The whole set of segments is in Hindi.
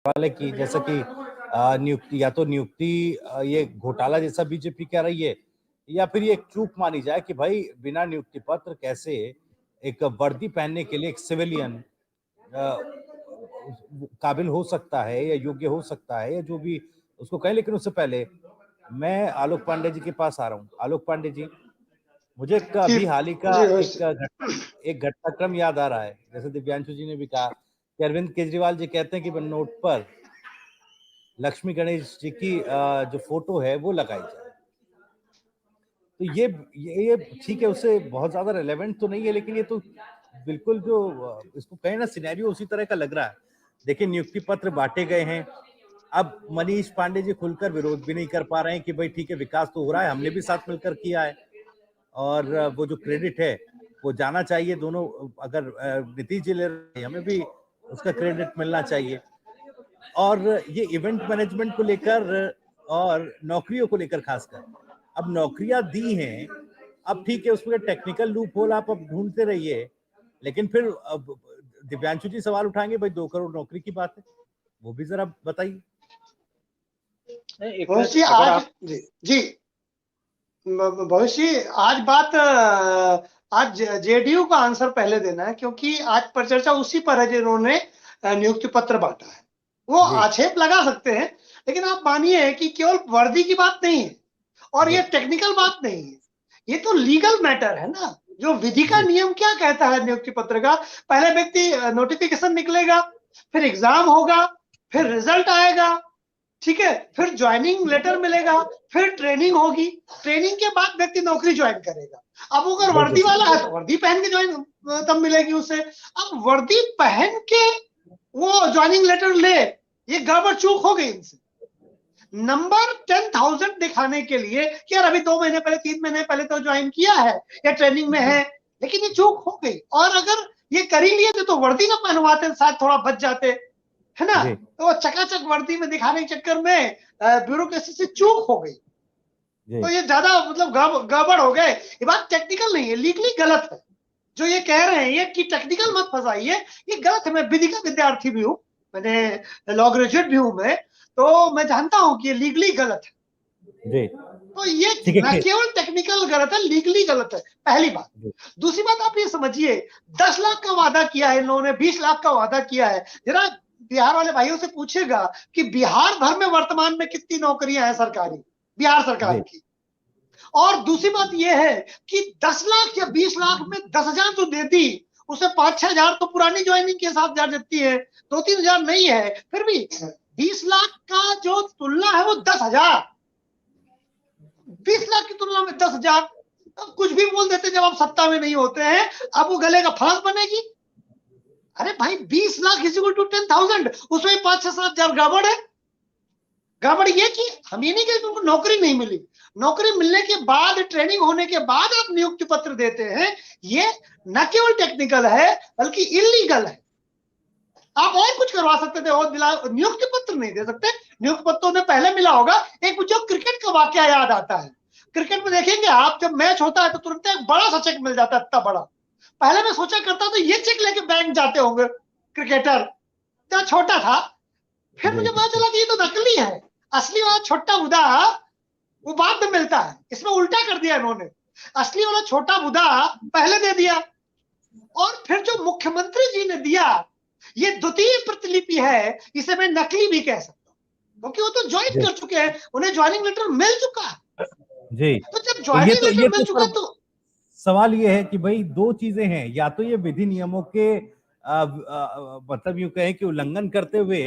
वाले की, जैसा कि नियुक्ति या तो नियुक्ति ये घोटाला जैसा बीजेपी कह रही है, या फिर ये एक चूक मानी जाए कि भाई बिना नियुक्ति पत्र कैसे एक वर्दी पहनने के लिए एक सिविलियन काबिल हो सकता है या योग्य हो सकता है या जो भी उसको कहें। लेकिन उससे पहले मैं आलोक पांडे जी के पास आ रहा हूँ। आलोक पांडे जी, मुझे अभी हाल ही का एक घटनाक्रम याद आ रहा है। जैसे दिव्यांशु जी ने भी कहा कि अरविंद केजरीवाल जी कहते हैं कि नोट पर लक्ष्मी गणेश जी की जो फोटो है वो लगाई जाए। तो ये ठीक है, उससे बहुत ज्यादा रेलेवेंट तो नहीं है, लेकिन ये तो बिल्कुल जो इसको कहें ना सिनेरियो उसी तरह का लग रहा है। देखिए, नियुक्ति पत्र बांटे गए हैं। अब मनीष पांडे जी खुलकर विरोध भी नहीं कर पा रहे हैं कि भाई ठीक है, विकास तो हो रहा है, हमने भी साथ मिलकर किया है और वो जो क्रेडिट है वो जाना चाहिए दोनों। अगर नीतीश जी ले रहे हैं, हमें भी उसका क्रेडिट मिलना चाहिए। और ये इवेंट मैनेजमेंट को लेकर और नौकरियों को लेकर खासकर, अब नौकरियां दी हैं, अब ठीक है उसमें टेक्निकल लूप होल आप अब ढूंढते रहिए, लेकिन फिर अब दिव्यांशु जी सवाल उठाएंगे भाई 2 करोड़ नौकरी की बात है, वो भी जरा बताइए। भविष्य आज बात आज जेडीयू का आंसर पहले देना है, क्योंकि आज पर चर्चा उसी पर है जिन्होंने नियुक्ति पत्र बांटा है। वो आक्षेप लगा सकते हैं, लेकिन आप मानिए कि केवल वर्दी की बात नहीं है और ये टेक्निकल बात नहीं है, ये तो लीगल मैटर है ना। जो विधि का नियम क्या कहता है नियुक्ति पत्र का, पहले व्यक्ति नोटिफिकेशन निकलेगा, फिर एग्जाम होगा, फिर रिजल्ट आएगा, ठीक है, फिर ज्वाइनिंग लेटर मिलेगा, फिर ट्रेनिंग होगी, ट्रेनिंग के बाद व्यक्ति नौकरी ज्वाइन करेगा। अब अगर वर्दी वाला है तो वर्दी पहन के ज्वाइन तब मिलेगी उसे। अब वर्दी पहन के वो ज्वाइनिंग लेटर ले, ये गड़बड़ चूक हो गई इनसे। नंबर 10,000 दिखाने के लिए कि यार अभी 2 महीने पहले 3 महीने पहले तो ज्वाइन किया है या ट्रेनिंग में है, लेकिन ये चूक हो गई। और अगर ये कर ही लिए तो वर्दी ना पहनवाते, शायद थोड़ा बच जाते, है ना। तो चकाचक वर्दी में दिखाने के चक्कर में ब्यूरोक्रेसी से चूक हो गई, तो ये ज्यादा मतलब गड़बड़ हो गए। ये बात टेक्निकल नहीं है, लीगली गलत है। जो ये कह रहे हैं ये कि टेक्निकल मत फंसाइए, ये गलत है। मैं विधि का विद्यार्थी भी हूँ, मैंने लॉ ग्रेजुएट भी हूँ मैं, तो मैं जानता हूँ कि ये लीगली गलत है। तो ये न केवल टेक्निकल गलत है, लीगली गलत है, पहली बात। दूसरी बात, आप ये समझिए 10 लाख का वादा किया है इन्होंने, 20 लाख का वादा किया है। जरा बिहार वाले भाइयों से पूछेगा कि बिहार भर में वर्तमान में कितनी नौकरियां हैं सरकारी, बिहार सरकार की। और दूसरी बात यह है कि 10 लाख या 20 लाख में 10,000 तो दे दी, उसे 5-6 हजार तो पुरानी ज्वाइनिंग के साथ जा देती है, 2-3 हजार नहीं है। फिर भी 20 लाख का जो तुलना है वो 10,000, 20 लाख की तुलना में 10,000। अब कुछ भी बोल देते जब आप सत्ता में नहीं होते हैं, अब वो गले का फांस बनेगी। अरे भाई 20 लाख इज इक्वल टू 10,000, उसमें 5-6-7 हजार गड़बड़ है। गड़बड़ ये कि हम ये नहीं कहते उनको नौकरी नहीं मिली, नौकरी मिलने के बाद, ट्रेनिंग होने के बाद आप नियुक्ति पत्र देते हैं, ये न केवल टेक्निकल है बल्कि इलीगल है। आप और कुछ करवा सकते थे और नियुक्ति पत्र नहीं दे सकते। नियुक्ति पत्र ने पहले मिला होगा। एक मुझे क्रिकेट का वाकया याद आता है। क्रिकेट में देखेंगे आप, जब मैच होता है तो तुरंत एक बड़ा सा चेक मिल जाता है, इतना बड़ा। पहले मैं सोचा करता तो ये चेक लेके बैंक जाते होंगे क्रिकेटर, इतना छोटा था। फिर मुझे पता चला कि ये तो नकली है, असली वाला छोटा बुदा वो बाद में मिलता है। इसमें उल्टा कर दिया इन्होंने, असली वाला छोटा बुदा पहले दे दिया, और फिर जो मुख्यमंत्री जी ने दिया ये द्वितीय प्रतिलिपि है, इसे मैं नकली भी कह सकता हूँ, क्योंकि वो तो ज्वाइन कर चुके हैं, उन्हें ज्वाइनिंग लेटर मिल चुका है जी। तो जब ज्वाइनिंग लेटर मिल चुका तो सवाल ये है कि भाई 2 चीजें हैं, या तो ये विधि नियमों के मतलब यूं कहें कि उल्लंघन करते हुए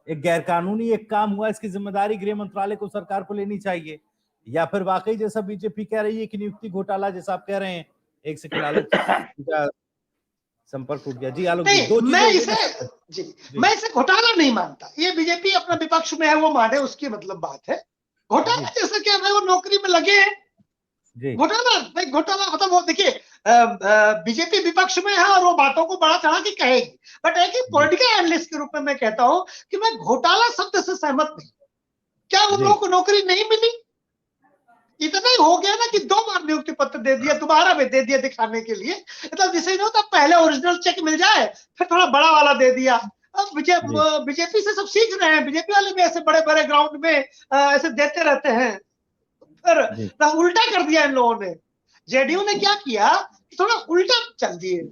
एक गैरकानूनी एक काम हुआ, इसकी जिम्मेदारी गृह मंत्रालय को, सरकार को लेनी चाहिए, या फिर वाकई जैसा बीजेपी कह रही है कि नियुक्ति घोटाला जैसा आप कह रहे हैं। एक सेकंड, आलोक संपर्क टूट गया जी। आलोक जी, 2 चीजें मैं इसे घोटाला नहीं मानता। ये बीजेपी अपना विपक्ष में है, वो माने, उसकी मतलब बात है। घोटाला जैसा क्या है, वो नौकरी में लगे हैं, घोटाला भाई, घोटाला मतलब वो देखिए बीजेपी विपक्ष में है और वो बातों को बड़ा चढ़ा के कहेगी, बट एक ही पॉलिटिकल एनालिस्ट के रूप में मैं कहता हूं कि मैं घोटाला शब्द से सहमत नहीं। क्या उन लोगों को नौकरी नहीं मिली? इतना ही हो गया ना कि 2 बार नियुक्ति पत्र दे दिया, दोबारा भी दे दिया दिखाने के लिए। मतलब जिसे नहीं होता पहले ओरिजिनल चेक मिल जाए, फिर थोड़ा बड़ा वाला दे दिया, अब बीजेपी से सब सीख रहे हैं, बीजेपी वाले भी ऐसे बड़े बड़े ग्राउंड में ऐसे देते रहते हैं। फिर उल्टा कर दिया इन लोगों ने। जेडीयू ने क्या किया, थोड़ा उल्टा चल दिए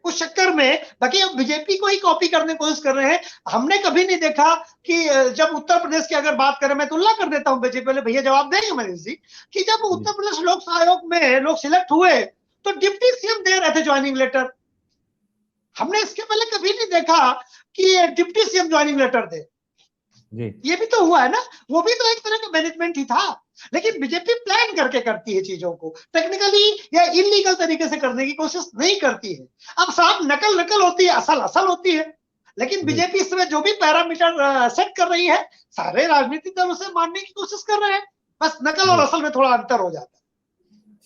उस चक्कर में। बाकी अब बीजेपी को ही कॉपी करने की कोशिश कर रहे हैं। हमने कभी नहीं देखा कि जब उत्तर प्रदेश की अगर बात करें, मैं तुलना कर देता हूं बीजेपी वाले भैया जवाब देंगे मनीष जी, कि जब उत्तर प्रदेश लोक आयोग में लोग सिलेक्ट हुए तो डिप्टी सीएम दे रहे थे ज्वाइनिंग लेटर। हमने इसके पहले कभी नहीं देखा कि डिप्टी सीएम ज्वाइनिंग लेटर दे। ये भी तो हुआ है ना, वो भी तो एक तरह का मैनेजमेंट ही था। लेकिन बीजेपी प्लान करके करती है चीजों को, टेक्निकली या इलीगल तरीके से करने की कोशिश नहीं करती है। अब साफ नकल होती है, असल होती है। लेकिन बीजेपी इस समय जो भी पैरामीटर सेट कर रही है, सारे राजनीतिक दल उसे मानने की कोशिश कर रहे हैं। बस नकल और असल में थोड़ा अंतर हो जाता है।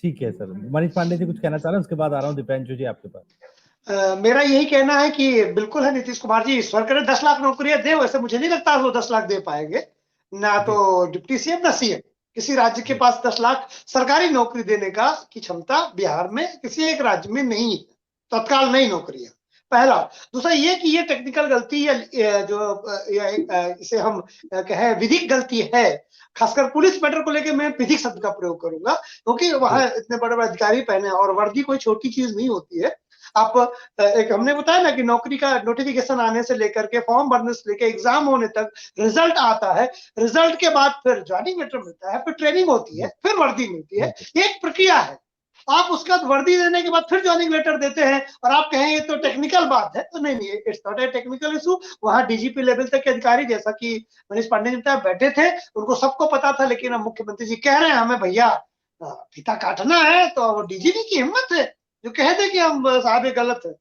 ठीक है सर, मनीष पांडे जी कुछ कहना चाह रहे हैं, उसके बाद आ रहा हूँ दीपांशु जी आपके पास। मेरा यही कहना है कि बिल्कुल है, नीतीश कुमार जी ईश्वर करे 10 लाख नौकरियां दे, वैसे मुझे नहीं लगता वो 10 लाख दे पाएंगे ना। तो डिप्टी सीएम ना सीएम, किसी राज्य के पास 10 लाख सरकारी नौकरी देने का की क्षमता बिहार में किसी एक राज्य में नहीं है, तत्काल नहीं नौकरियां। पहला। दूसरा ये कि ये टेक्निकल गलती है, जो इसे हम कहें विधिक गलती है। खासकर पुलिस मैटर को लेकर मैं विधिक शब्द का प्रयोग करूंगा, क्योंकि वहां इतने बड़े बड़े अधिकारी पहने और वर्दी कोई छोटी चीज नहीं होती है। आप एक हमने बताया ना कि नौकरी का नोटिफिकेशन आने से लेकर के फॉर्म भरने से लेकर एग्जाम होने तक रिजल्ट आता है, रिजल्ट के बाद फिर ज्वाइनिंग लेटर मिलता है, फिर ट्रेनिंग होती है, फिर वर्दी मिलती है। एक प्रक्रिया है। आप उसका वर्दी देने के बाद फिर ज्वाइनिंग लेटर देते हैं और आप कहें ये तो टेक्निकल बात है, तो नहीं, इट्स नॉट ए टीकेनिकल इशू। वहां डीजीपी लेवल तक के अधिकारी, जैसा कि मनीष पांडे जी बैठे थे, उनको सबको पता था। लेकिन अब मुख्यमंत्री जी कह रहे हैं हमें भैया फीता काटना है, तो डीजीपी की हिम्मत है जो कह दे कि हम साहब ये गलत है।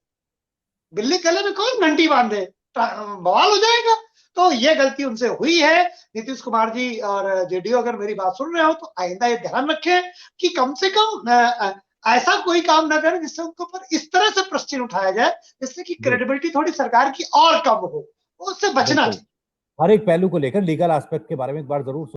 बिल्ली गले में कौन घंटी बांधे, बवाल हो जाएगा। तो ये गलती उनसे हुई है। नीतीश कुमार जी और जेडीयू अगर मेरी बात सुन रहे हो तो आइंदा ये ध्यान रखें कि कम से कम ऐसा कोई काम ना करें जिससे उनके ऊपर इस तरह से प्रश्न उठाया जाए जिससे कि क्रेडिबिलिटी थोड़ी सरकार की और कम हो, उससे बचना चाहिए। हर एक पहलू को लेकर लीगल एस्पेक्ट के बारे में एक बार जरूर